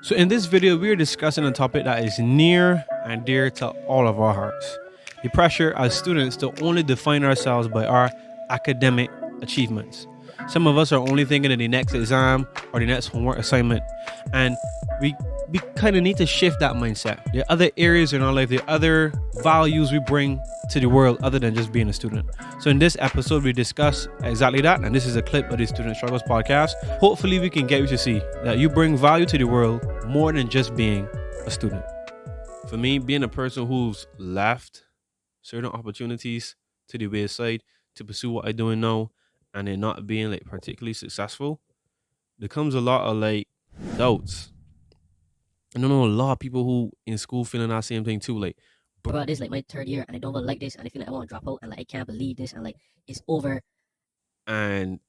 So in this video, we are discussing a topic that is near and dear to all of our hearts. The pressure as students to only define ourselves by our academic achievements. Some of us are only thinking of the next exam or the next homework assignment. And we kind of need to shift that mindset. There are other areas in our life, there are other values we bring to the world other than just being a student. So in this episode, we discuss exactly that. And this is a clip of the Student Struggles podcast. Hopefully we can get you to see that you bring value to the world more than just being a student. For me, being a person who's left certain opportunities to the wayside to pursue what I do now and it not being like particularly successful, there comes a lot of like doubts. I don't know a lot of people who in school feeling that same thing too. Like, bro, this is like my third year and I don't really like this and I feel like I want to drop out and like I can't believe this and like it's over. And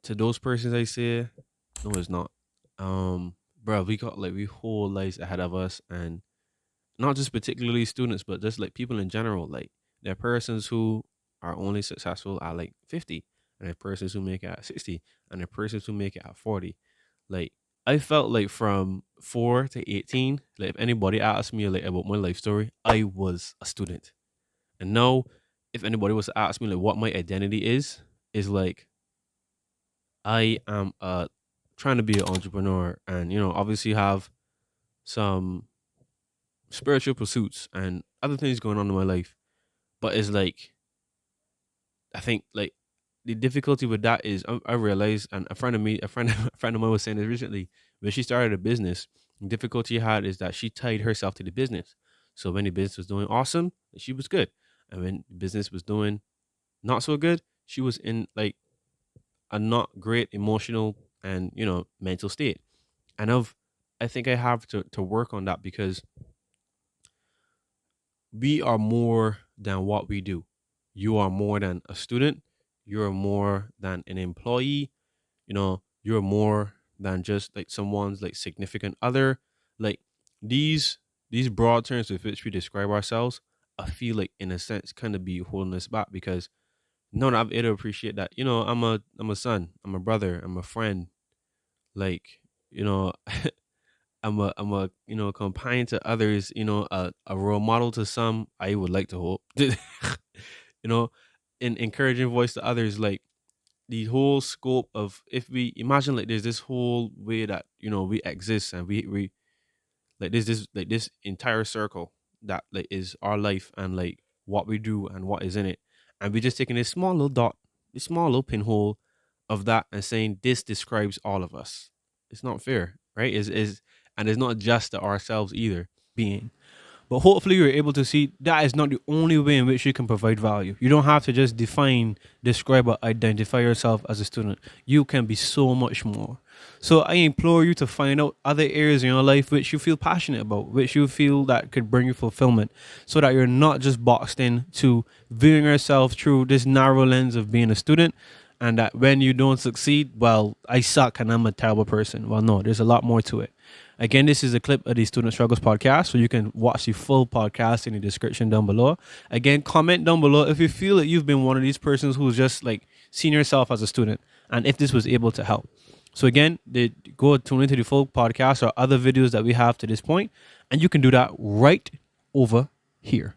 to those persons I say, no, it's not. Bro, we got like we whole lives ahead of us, and not just particularly students, but just like people in general. Like there are persons who are only successful at like 50, and there are persons who make it at 60, and there are persons who make it at 40. Like I felt like from 4 to 18, like if anybody asked me like about my life story, I was a student. And now if anybody was to ask me like what my identity is like I am trying to be an entrepreneur and obviously have some spiritual pursuits and other things going on in my life. But it's like I think like the difficulty with that is I realized, and a friend of mine was saying this recently. When she started a business, the difficulty she had is that she tied herself to the business. So when the business was doing awesome, she was good, and when the business was doing not so good, she was in like a not great emotional and mental state. And I think I have to work on that because we are more than what we do. You are more than a student. You're more than an employee. You're more than just like someone's like significant other. Like these broad terms with which we describe ourselves, I feel like in a sense kind of be holding us back because no, I'm able to appreciate that. I'm a son, I'm a brother, I'm a friend. Like, you know, I'm a companion to others, a role model to some, I would like to hope. know, an encouraging voice to others, like the whole scope of if we imagine like there's this whole way that, we exist and we like this entire circle that like is our life and like what we do and what is in it. And we're just taking this small little dot, this small little pinhole of that and saying this describes all of us. It's not fair, right? Is and it's not just to ourselves either being. But hopefully you're able to see that is not the only way in which you can provide value. You don't have to just define, describe, or identify yourself as a student. You can be so much more. So I implore you to find out other areas in your life which you feel passionate about, which you feel that could bring you fulfillment, so that you're not just boxed in to viewing yourself through this narrow lens of being a student, and that when you don't succeed, well, I suck and I'm a terrible person. Well, no, there's a lot more to it. Again, this is a clip of the Student Struggles podcast, so you can watch the full podcast in the description down below. Again, comment down below if you feel that you've been one of these persons who's just like seen yourself as a student, and if this was able to help. So again, go tune into the full podcast or other videos that we have to this point, and you can do that right over here.